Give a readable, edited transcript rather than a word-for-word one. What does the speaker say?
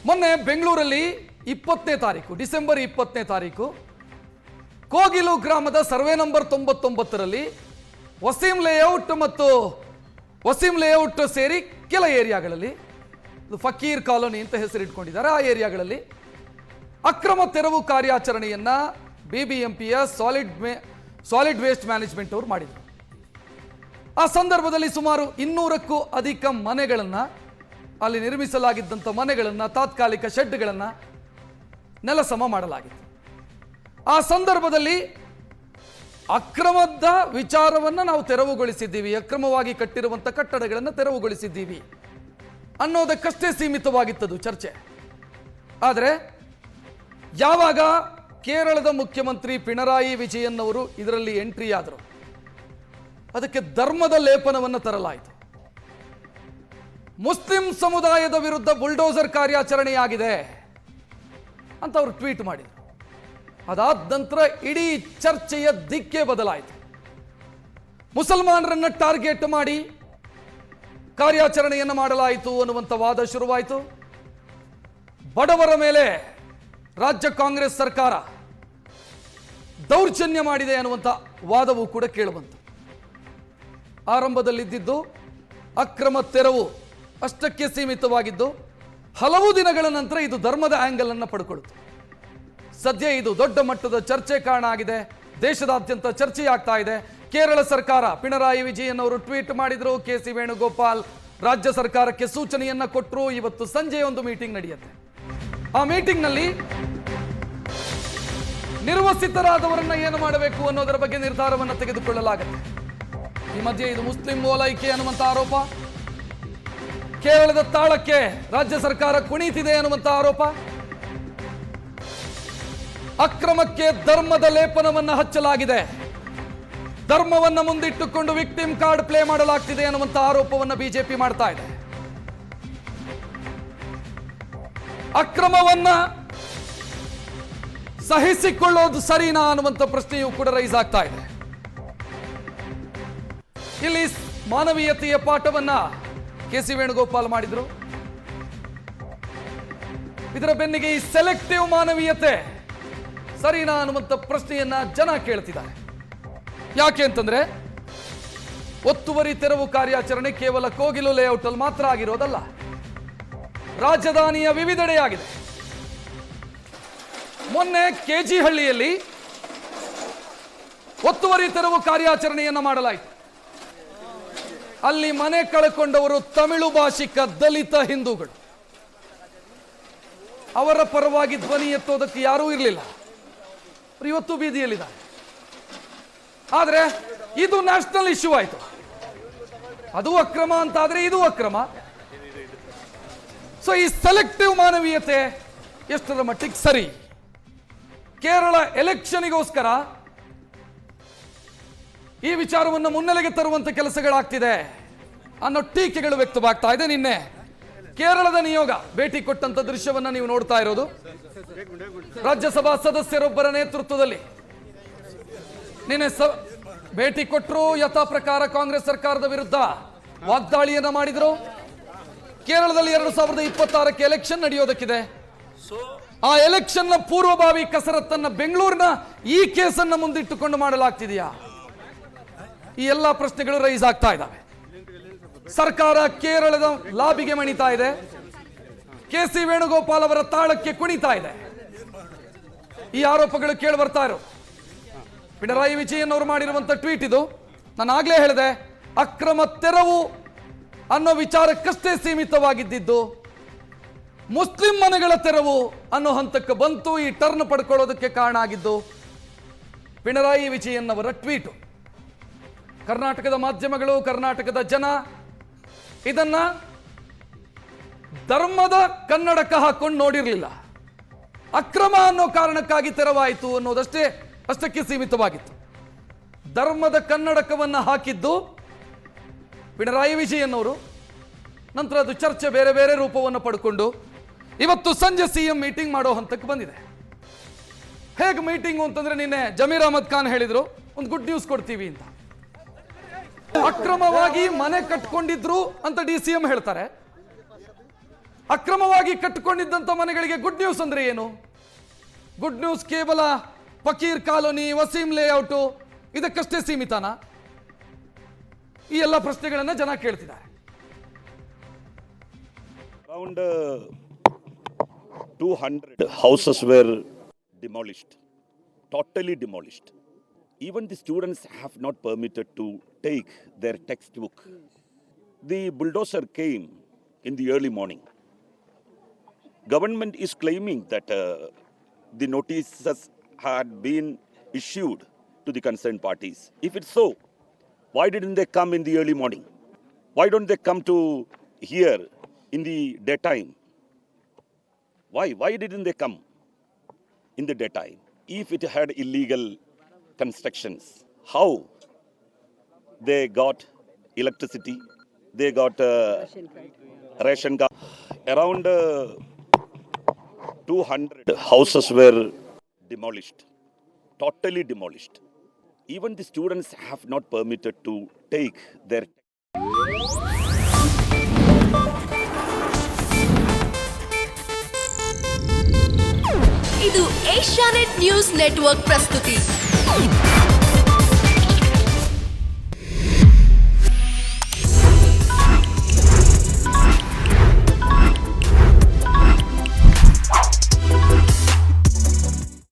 ಮೊನ್ನೆ ಬೆಂಗಳೂರಲ್ಲಿ 20ನೇ ತಾರೀಕು ಡಿಸೆಂಬರ್ 20ನೇ ತಾರೀಕು ಕೋಗಿಲು ಗ್ರಾಮದ ಸರ್ವೆ ನಂಬರ್ 99ರಲ್ಲಿ ವಸೀಂ ಲೇಔಟ್ ಮತ್ತು ವಸೀಂ ಲೇಔಟ್ ಸೇರಿ ಕೆಲ ಏರಿಯಾಗಳಲ್ಲಿ ಫಕೀರ್ ಕಾಲೋನಿ ಅಂತ ಹೆಸರಿಟ್ಕೊಂಡಿದ್ದಾರೆ. ಆ ಏರಿಯಾಗಳಲ್ಲಿ ಅಕ್ರಮ ತೆರವು ಕಾರ್ಯಾಚರಣೆಯನ್ನ ಬಿಬಿಎಂಪಿಯ ಸಾಲಿಡ್ ವೇಸ್ಟ್ ಮ್ಯಾನೇಜ್ಮೆಂಟ್ ಅವರು ಮಾಡಿದರು. ಆ ಸಂದರ್ಭದಲ್ಲಿ ಸುಮಾರು 200ಕ್ಕೂ ಅಧಿಕ ಮನೆಗಳನ್ನು, ಅಲ್ಲಿ ನಿರ್ಮಿಸಲಾಗಿದ್ದಂಥ ಮನೆಗಳನ್ನು, ತಾತ್ಕಾಲಿಕ ಶೆಡ್ಗಳನ್ನು ನೆಲಸಮ ಮಾಡಲಾಗಿತ್ತು. ಆ ಸಂದರ್ಭದಲ್ಲಿ ಅಕ್ರಮದ ವಿಚಾರವನ್ನು ನಾವು ತೆರವುಗೊಳಿಸಿದ್ದೀವಿ, ಅಕ್ರಮವಾಗಿ ಕಟ್ಟಿರುವಂಥ ಕಟ್ಟಡಗಳನ್ನು ತೆರವುಗೊಳಿಸಿದ್ದೀವಿ ಅನ್ನೋದಕ್ಕಷ್ಟೇ ಸೀಮಿತವಾಗಿತ್ತದು ಚರ್ಚೆ. ಆದರೆ ಯಾವಾಗ ಕೇರಳದ ಮುಖ್ಯಮಂತ್ರಿ ಪಿಣರಾಯಿ ವಿಜಯನ್ ಅವರು ಇದರಲ್ಲಿ ಎಂಟ್ರಿ ಆದರು, ಅದಕ್ಕೆ ಧರ್ಮದ ಲೇಪನವನ್ನು ತರಲಾಯಿತು. ಮುಸ್ಲಿಂ ಸಮುದಾಯದ ವಿರುದ್ಧ ಬುಲ್ಡೋಸರ್ ಕಾರ್ಯಾಚರಣೆಯಾಗಿದೆ ಅಂತ ಅವರು ಟ್ವೀಟ್ ಮಾಡಿದರು. ಅದಾದ ನಂತರ ಇಡೀ ಚರ್ಚೆಯ ದಿಕ್ಕೇ ಬದಲಾಯಿತು. ಮುಸಲ್ಮಾನರನ್ನ ಟಾರ್ಗೆಟ್ ಮಾಡಿ ಕಾರ್ಯಾಚರಣೆಯನ್ನು ಮಾಡಲಾಯಿತು ಅನ್ನುವಂಥ ವಾದ ಶುರುವಾಯಿತು. ಬಡವರ ಮೇಲೆ ರಾಜ್ಯ ಕಾಂಗ್ರೆಸ್ ಸರ್ಕಾರ ದೌರ್ಜನ್ಯ ಮಾಡಿದೆ ಅನ್ನುವಂಥ ವಾದವೂ ಕೂಡ ಕೇಳಿಬಂತು. ಆರಂಭದಲ್ಲಿದ್ದಿದ್ದು ಅಕ್ರಮ ತೆರವು ಅಷ್ಟಕ್ಕೆ ಸೀಮಿತವಾಗಿದ್ದು, ಹಲವು ದಿನಗಳ ನಂತರ ಇದು ಧರ್ಮದ ಆಂಗಲ್ ಅನ್ನು ಪಡ್ಕೊಳ್ತು. ಸದ್ಯ ಇದು ದೊಡ್ಡ ಮಟ್ಟದ ಚರ್ಚೆ ಕಾರಣ ಆಗಿದೆ. ದೇಶದಾದ್ಯಂತ ಚರ್ಚೆಯಾಗ್ತಾ ಇದೆ. ಕೇರಳ ಸರ್ಕಾರ, ಪಿಣರಾಯಿ ವಿಜಯನ್ ಅವರು ಟ್ವೀಟ್ ಮಾಡಿದ್ರು, ಕೆ.ಸಿ. ವೇಣುಗೋಪಾಲ್ ರಾಜ್ಯ ಸರ್ಕಾರಕ್ಕೆ ಸೂಚನೆಯನ್ನ ಕೊಟ್ಟರು. ಇವತ್ತು ಸಂಜೆ ಒಂದು ಮೀಟಿಂಗ್ ನಡೆಯುತ್ತೆ. ಆ ಮೀಟಿಂಗ್ನಲ್ಲಿ ನಿರ್ವಸಿತರಾದವರನ್ನ ಏನು ಮಾಡಬೇಕು ಅನ್ನೋದರ ಬಗ್ಗೆ ನಿರ್ಧಾರವನ್ನು ತೆಗೆದುಕೊಳ್ಳಲಾಗುತ್ತೆ. ಈ ಮಧ್ಯೆ ಇದು ಮುಸ್ಲಿಂ ಓಲೈಕೆ ಅನ್ನುವಂಥ ಆರೋಪ, ಕೇರಳದ ತಾಳಕ್ಕೆ ರಾಜ್ಯ ಸರ್ಕಾರ ಕುಣಿತಿದೆ ಅನ್ನುವಂಥ ಆರೋಪ, ಅಕ್ರಮಕ್ಕೆ ಧರ್ಮದ ಲೇಪನವನ್ನು ಹಚ್ಚಲಾಗಿದೆ, ಧರ್ಮವನ್ನು ಮುಂದಿಟ್ಟುಕೊಂಡು ವಿಕ್ಟಿಮ್ ಕಾರ್ಡ್ ಪ್ಲೇ ಮಾಡಲಾಗ್ತಿದೆ ಅನ್ನುವಂಥ ಆರೋಪವನ್ನು ಬಿಜೆಪಿ ಮಾಡ್ತಾ ಇದೆ. ಅಕ್ರಮವನ್ನ ಸಹಿಸಿಕೊಳ್ಳೋದು ಸರಿನಾ ಅನ್ನುವಂಥ ಪ್ರಶ್ನೆಯೂ ಕೂಡ ರೈಸ್ ಆಗ್ತಾ ಇದೆ. ಇಲ್ಲಿ ಮಾನವೀಯತೆಯ ಪಾಠವನ್ನ ಕೆ.ಸಿ. ವೇಣುಗೋಪಾಲ್ ಮಾಡಿದ್ರು. ಇದರ ಬೆನ್ನಿಗೆ ಈ ಸೆಲೆಕ್ಟಿವ್ ಮಾನವೀಯತೆ ಸರಿನಾ ಅನ್ನುವಂಥ ಪ್ರಶ್ನೆಯನ್ನ ಜನ ಕೇಳ್ತಿದ್ದಾರೆ. ಯಾಕೆ ಅಂತಂದ್ರೆ, ಒತ್ತುವರಿ ತೆರವು ಕಾರ್ಯಾಚರಣೆ ಕೇವಲ ಕೋಗಿಲು ಲೇಔಟ್ ಅಲ್ಲಿ ಮಾತ್ರ ಆಗಿರೋದಲ್ಲ, ರಾಜಧಾನಿಯ ವಿವಿಧೆಡೆಯಾಗಿದೆ. ಮೊನ್ನೆ ಕೆಜಿಹಳ್ಳಿಯಲ್ಲಿ ಒತ್ತುವರಿ ತೆರವು ಕಾರ್ಯಾಚರಣೆಯನ್ನ ಮಾಡಲಾಯಿತು. ಅಲ್ಲಿ ಮನೆ ಕಳೆಕೊಂಡವರು ತಮಿಳು ಭಾಷಿಕ ದಲಿತ ಹಿಂದೂಗಳು. ಅವರ ಪರವಾಗಿ ಧ್ವನಿ ಎತ್ತೋದಕ್ಕೆ ಯಾರೂ ಇರಲಿಲ್ಲ. ಇವತ್ತು ಬೀದಿಯಲ್ಲಿದ್ದಾರೆ. ಆದರೆ ಇದು ನ್ಯಾಷನಲ್ ಇಶ್ಯೂ ಆಯಿತು. ಅದು ಅಕ್ರಮ ಅಂತಾದ್ರೆ ಇದು ಅಕ್ರಮ. ಸೊ ಈ ಸೆಲೆಕ್ಟಿವ್ ಮಾನವೀಯತೆ ಎಷ್ಟರ ಮಟ್ಟಿಗೆ ಸರಿ? ಕೇರಳ ಎಲೆಕ್ಷನ್ಗೋಸ್ಕರ ಈ ವಿಚಾರವನ್ನು ಮುನ್ನೆಲೆಗೆ ತರುವಂತ ಕೆಲಸಗಳಾಗ್ತಿದೆ ಅನ್ನೋ ಟೀಕೆಗಳು ವ್ಯಕ್ತವಾಗ್ತಾ ಇದೆ. ನಿನ್ನೆ ಕೇರಳದ ನಿಯೋಗ ಭೇಟಿ ಕೊಟ್ಟಂತ ದೃಶ್ಯವನ್ನ ನೀವು ನೋಡ್ತಾ ಇರೋದು. ರಾಜ್ಯಸಭಾ ಸದಸ್ಯರೊಬ್ಬರ ನೇತೃತ್ವದಲ್ಲಿ ನಿನ್ನೆ ಭೇಟಿ ಕೊಟ್ಟರು. ಯಥಾ ಪ್ರಕಾರ ಕಾಂಗ್ರೆಸ್ ಸರ್ಕಾರದ ವಿರುದ್ಧ ವಾಗ್ದಾಳಿಯನ್ನ ಮಾಡಿದ್ರು. ಕೇರಳದಲ್ಲಿ 2026ಕ್ಕೆ ಎಲೆಕ್ಷನ್ ನಡೆಯೋದಕ್ಕಿದೆ. ಆ ಎಲೆಕ್ಷನ್ ನ ಪೂರ್ವಭಾವಿ ಕಸರತ್ತನ್ನ ಬೆಂಗಳೂರಿನ ಈ ಕೇಸನ್ನ ಮುಂದಿಟ್ಟುಕೊಂಡು ಮಾಡಲಾಗ್ತಿದೆಯಾ? ಈ ಎಲ್ಲಾ ಪ್ರಶ್ನೆಗಳು ರೈಸ್ ಆಗ್ತಾ ಇದ್ದಾವೆ. ಸರ್ಕಾರ ಕೇರಳದ ಲಾಬಿಗೆ ಮಣಿತಾ ಇದೆ, ಕೆ.ಸಿ. ವೇಣುಗೋಪಾಲ್ ಅವರ ತಾಳಕ್ಕೆ ಕುಣಿತಾ ಇದೆ. ಈ ಆರೋಪಗಳು ಕೇಳಿ ಬರ್ತಾ ಇರೋ. ಪಿಣರಾಯಿ ವಿಜಯನ್ ಅವರು ಮಾಡಿರುವಂತ ಟ್ವೀಟ್ ಇದು. ನಾನು ಆಗ್ಲೇ ಹೇಳಿದೆ, ಅಕ್ರಮ ತೆರವು ಅನ್ನೋ ವಿಚಾರಕ್ಕಷ್ಟೇ ಸೀಮಿತವಾಗಿದ್ದು, ಮುಸ್ಲಿಂ ಮನೆಗಳ ತೆರವು ಅನ್ನೋ ಹಂತಕ್ಕೆ ಬಂತು. ಈ ಟರ್ನ್ ಪಡ್ಕೊಳ್ಳೋದಕ್ಕೆ ಕಾರಣ ಆಗಿದ್ದು ಪಿಣರಾಯಿ ವಿಜಯನ್ ಅವರ ಟ್ವೀಟು. ಕರ್ನಾಟಕದ ಮಾಧ್ಯಮಗಳು, ಕರ್ನಾಟಕದ ಜನ ಇದನ್ನ ಧರ್ಮದ ಕನ್ನಡಕ ಹಾಕೊಂಡು ನೋಡಿರಲಿಲ್ಲ. ಅಕ್ರಮ ಅನ್ನೋ ಕಾರಣಕ್ಕಾಗಿ ತೆರವಾಯಿತು ಅಷ್ಟಕ್ಕೆ ಸೀಮಿತವಾಗಿತ್ತು. ಧರ್ಮದ ಕನ್ನಡಕವನ್ನು ಹಾಕಿದ್ದು ಪಿಣರಾಯಿ ವಿಜಯನ್ ಅವರು. ನಂತರ ಅದು ಚರ್ಚೆ ಬೇರೆ ಬೇರೆ ರೂಪವನ್ನು ಪಡ್ಕೊಂಡು ಇವತ್ತು ಸಂಜೆ ಸಿಎಂ ಮೀಟಿಂಗ್ ಮಾಡೋ ಹಂತಕ್ಕೆ ಬಂದಿದೆ. ಹೇಗೆ ಮೀಟಿಂಗು ಅಂತಂದ್ರೆ, ನಿನ್ನೆ ಜಮೀರ್ ಅಹಮದ್ ಖಾನ್ ಹೇಳಿದ್ರು ಒಂದು ಗುಡ್ ನ್ಯೂಸ್ ಕೊಡ್ತೀವಿ ಅಂತ. ಅಕ್ರಮವಾಗಿ ಮನೆ ಕಟ್ಕೊಂಡಿದ್ರು ಅಂತ ಡಿಸಿಎಂ ಹೇಳ್ತಾರೆ. ಅಕ್ರಮವಾಗಿ ಕಟ್ಟಿಕೊಂಡಿದ್ದಂಥ ಮನೆಗಳಿಗೆ ಗುಡ್ ನ್ಯೂಸ್ ಅಂದ್ರೆ ಏನು? ಗುಡ್ ನ್ಯೂಸ್ ಕೇವಲ ಫಕೀರ್ ಕಾಲೋನಿ, ವಸೀಂ ಲೇಔಟು ಇದಕ್ಕಷ್ಟೇ ಸೀಮಿತನಾ? ಈ ಎಲ್ಲ ಪ್ರಶ್ನೆಗಳನ್ನ ಜನ ಕೇಳ್ತಿದ್ದಾರೆ. Around 200 houses were demolished, totally demolished. Even the students have not permitted to take their textbook. The bulldozer came in the early morning. Government is claiming that the notices had been issued to the concerned parties. If it's so, why didn't they come in the early morning? Why don't they come to here in the daytime? Why didn't they come in the daytime? If it had illegal constructions, how they got electricity, they got ration card. Around 200 houses were demolished, totally demolished. Even the students have not permitted to take their ಇದು Asianet news network ಪ್ರಸ್ತುತಿ.